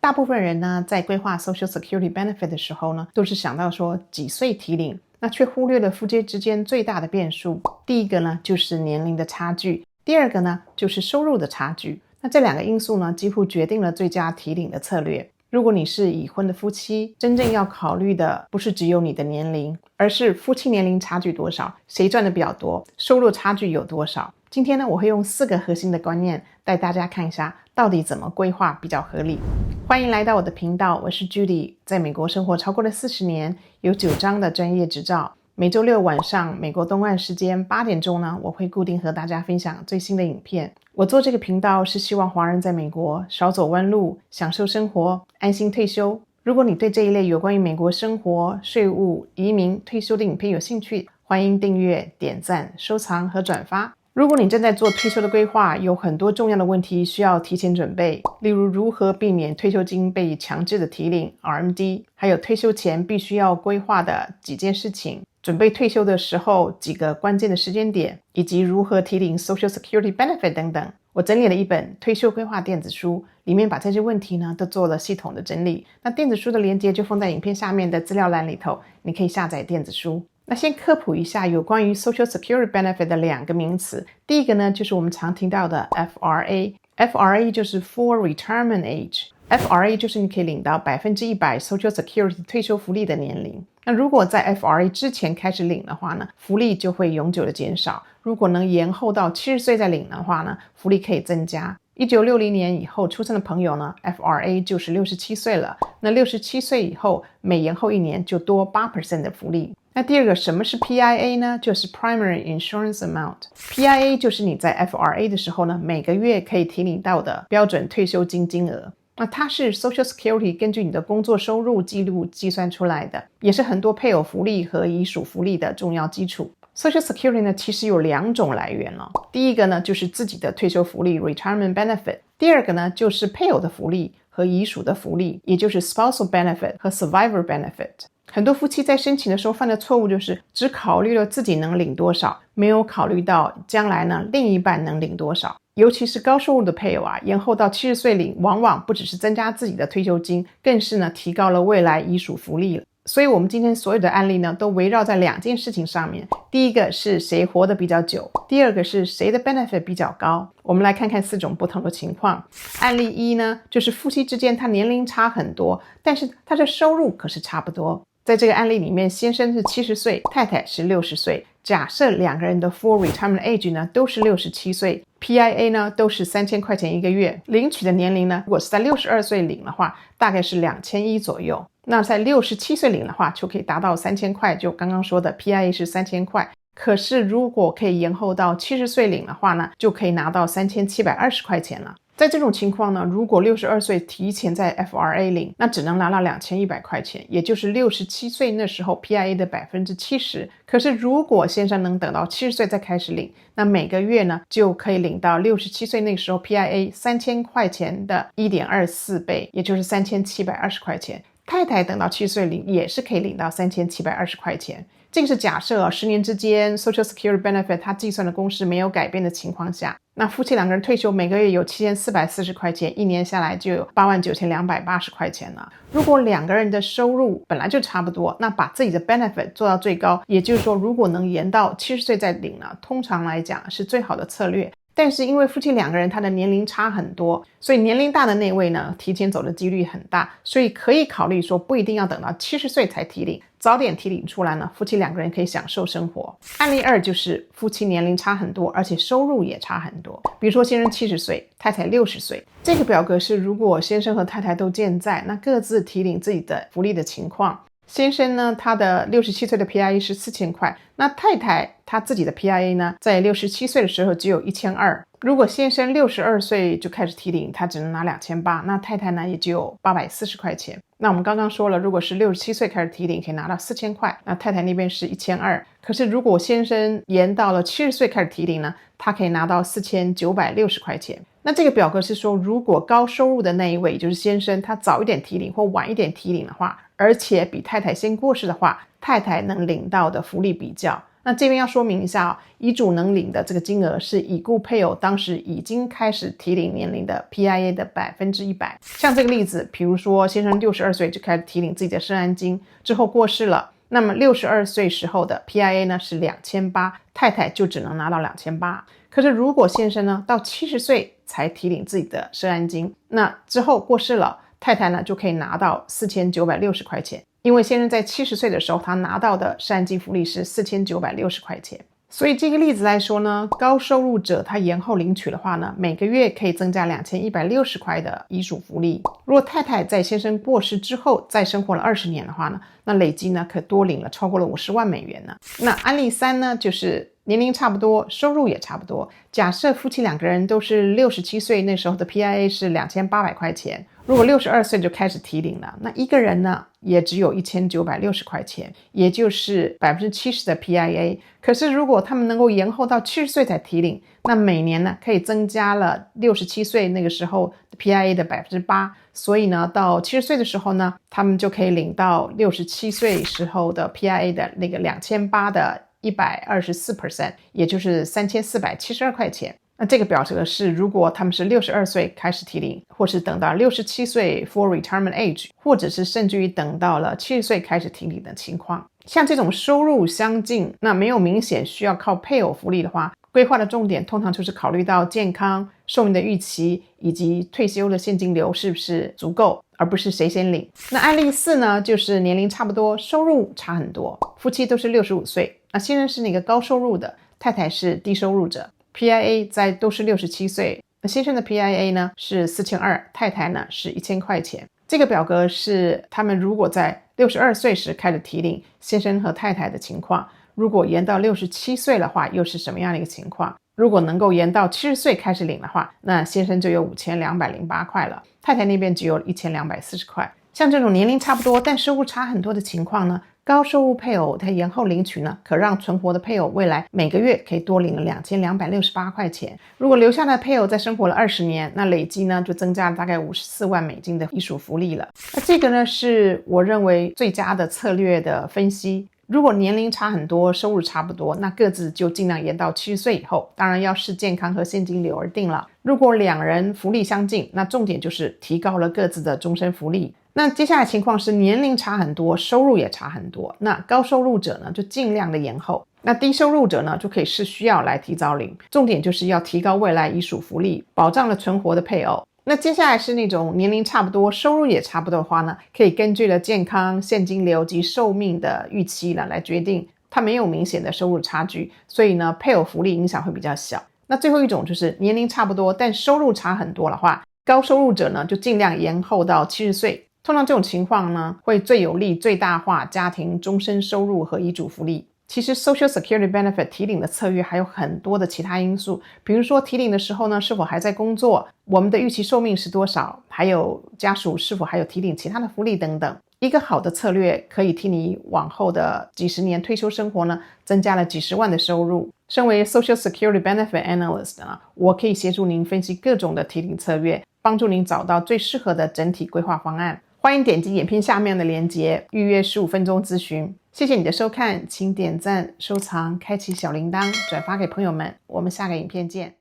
大部分人呢，在规划 Social Security Benefit 的时候呢，都是想到说几岁提领，那却忽略了夫妻之间最大的变数。第一个呢，就是年龄的差距；第二个呢，就是收入的差距。那这两个因素呢，几乎决定了最佳提领的策略。如果你是已婚的夫妻，真正要考虑的不是只有你的年龄，而是夫妻年龄差距多少，谁赚的比较多，收入差距有多少。今天呢，我会用4个核心的观念带大家看一下到底怎么规划比较合理。欢迎来到我的频道，我是 Judy， 在美国生活超过了40年，有9张的专业执照。每周六晚上美国东岸时间8点钟呢，我会固定和大家分享最新的影片。我做这个频道是希望华人在美国少走弯路，享受生活，安心退休。如果你对这一类有关于美国生活、税务、移民、退休的影片有兴趣，欢迎订阅、点赞、收藏和转发。如果你正在做退休的规划，有很多重要的问题需要提前准备，例如如何避免退休金被强制的提领 RMD， 还有退休前必须要规划的几件事情，准备退休的时候几个关键的时间点，以及如何提领 Social Security Benefit 等等。我整理了一本退休规划电子书，里面把这些问题呢都做了系统的整理。那电子书的连结就放在影片下面的资料栏里头，你可以下载电子书。那先科普一下有关于 Social Security Benefit 的2个名词。第一个呢，就是我们常听到的 FRA。FRA 就是 For Retirement Age。FRA 就是你可以领到 100% Social Security 退休福利的年龄。那如果在 FRA 之前开始领的话呢，福利就会永久的减少。如果能延后到70岁再领的话呢，福利可以增加。1960年以后出生的朋友呢， FRA 就是67岁了。那67岁以后，每延后1年就多 8% 的福利。那第二个，什么是 PIA 呢？就是 Primary Insurance Amount。PIA 就是你在 FRA 的时候呢，每个月可以提领到的标准退休金金额。那它是 Social Security 根据你的工作收入记录计算出来的，也是很多配偶福利和遗属福利的重要基础。Social Security 呢，其实有2种来源了。第一个呢，就是自己的退休福利 Retirement Benefit。第二个呢，就是配偶的福利和遗属的福利，也就是 Spousal Benefit 和 Survivor Benefit。很多夫妻在申请的时候犯的错误就是只考虑了自己能领多少，没有考虑到将来呢另一半能领多少。尤其是高收入的配偶啊，延后到70岁领，往往不只是增加自己的退休金，更是呢提高了未来遗属福利了。所以我们今天所有的案例呢，都围绕在2件事情上面。第一个是谁活得比较久，第二个是谁的 benefit 比较高。我们来看看4种不同的情况。案例1呢，就是夫妻之间他年龄差很多，但是他的收入可是差不多。在这个案例里面，先生是70岁，太太是60岁。假设2个人的 Full Retirement Age 呢都是67岁， PIA 呢都是3000块钱一个月，领取的年龄呢，如果是在62岁领的话，大概是2100左右。那在67岁领的话，就可以达到3000块，就刚刚说的 PIA 是3000块。可是如果可以延后到70岁领的话呢，就可以拿到3720块钱了。在这种情况呢，如果62岁提前在 FRA 领，那只能拿到2100块钱，也就是67岁那时候 PIA 的 70%。可是如果先生能等到70岁再开始领，那每个月呢就可以领到67岁那时候 PIA 3000块钱的 1.24 倍，也就是3720块钱。太太等到70岁领也是可以领到3720块钱。这个是假设10年之间 Social Security Benefit 它计算的公式没有改变的情况下，那夫妻2个人退休每个月有7440块钱，1年下来就有89280块钱了。如果2个人的收入本来就差不多，那把自己的 benefit 做到最高，也就是说如果能延到70岁再领呢，通常来讲是最好的策略。但是因为夫妻2个人他的年龄差很多，所以年龄大的那位呢提前走的几率很大，所以可以考虑说不一定要等到70岁才提领，早点提领出来呢，夫妻2个人可以享受生活。案例2就是夫妻年龄差很多，而且收入也差很多。比如说先生70岁，太太60岁。这个表格是如果先生和太太都健在，那各自提领自己的福利的情况。先生呢，他的67岁的 PIA 是4000块，那太太他自己的 PIA 呢，在67岁的时候只有1200。如果先生62岁就开始提领，他只能拿2800，那太太呢也只有840块钱。那我们刚刚说了，如果是67岁开始提领，可以拿到4000块，那太太那边是1200。可是如果先生延到了70岁开始提领呢，他可以拿到4960块钱。那这个表格是说，如果高收入的那一位，就是先生，他早一点提领或晚一点提领的话，而且比太太先过世的话，太太能领到的福利比较。那这边要说明一下遗嘱能领的这个金额是已故配偶当时已经开始提领年龄的 PIA 的100%。像这个例子，比如说先生62岁就开始提领自己的社安金，之后过世了，那么62岁时候的 PIA 呢是2800，太太就只能拿到2800。可是如果先生呢到70岁才提领自己的社安金，那之后过世了，太太呢就可以拿到4960块钱。因为先生在70岁的时候，他拿到的社安金福利是4960块钱。所以这个例子来说呢，高收入者他延后领取的话呢，每个月可以增加2160块的遗属福利。如果太太在先生过世之后再生活了20年的话呢，那累积呢可多领了超过了50万美元呢。那案例3呢，就是年龄差不多，收入也差不多。假设夫妻2个人都是67岁，那时候的 PIA 是2800块钱。如果62岁就开始提领了，那一个人呢也只有1960块钱，也就是 70% 的 PIA。 可是如果他们能够延后到70岁才提领，那每年呢可以增加了67岁那个时候 PIA 的 8%。 所以呢到70岁的时候呢，他们就可以领到67岁时候的 PIA 的那个2800的124%， 也就是3472块钱。那这个表示的是，如果他们是62岁开始提领，或是等到67岁 for retirement age， 或者是甚至于等到了70岁开始提领的情况。像这种收入相近，那没有明显需要靠配偶福利的话，规划的重点通常就是考虑到健康、寿命的预期以及退休的现金流是不是足够，而不是谁先领。那案例4呢，就是年龄差不多，收入差很多，夫妻都是65岁，那先生是那个高收入的，太太是低收入者。PIA 都是67岁，先生的 PIA 呢是4200，太太呢是1000块钱。这个表格是他们如果在62岁时开始提领，先生和太太的情况，如果延到67岁的话又是什么样的一个情况。如果能够延到70岁开始领的话，那先生就有5208块了，太太那边只有1240块。像这种年龄差不多但收入差很多的情况呢，高收入配偶他延后领取呢，可让存活的配偶未来每个月可以多领了2268块钱。如果留下的配偶再生活了20年，那累积呢就增加了大概54万美金的遗属福利了。那这个呢是我认为最佳的策略的分析。如果年龄差很多，收入差不多，那各自就尽量延到70岁以后，当然要视健康和现金流而定了。如果2人福利相近，那重点就是提高了各自的终身福利。那接下来情况是年龄差很多，收入也差很多，那高收入者呢就尽量的延后，那低收入者呢就可以视需要来提早领。重点就是要提高未来遗属福利，保障了存活的配偶。那接下来是那种年龄差不多，收入也差不多的话呢，可以根据了健康、现金流及寿命的预期呢来决定，它没有明显的收入差距，所以呢配偶福利影响会比较小。那最后一种就是年龄差不多但收入差很多的话，高收入者呢就尽量延后到70岁。通常这种情况呢会最有利最大化家庭终身收入和遗嘱福利。其实 Social Security Benefit 提领的策略还有很多的其他因素，比如说提领的时候呢是否还在工作，我们的预期寿命是多少，还有家属是否还有提领其他的福利等等。一个好的策略可以替你往后的几十年退休生活呢增加了几十万的收入。身为 Social Security Benefit Analyst 呢，我可以协助您分析各种的提领策略，帮助您找到最适合的整体规划方案。欢迎点击影片下面的连结，预约15分钟咨询。谢谢你的收看，请点赞、收藏、开启小铃铛、转发给朋友们。我们下个影片见。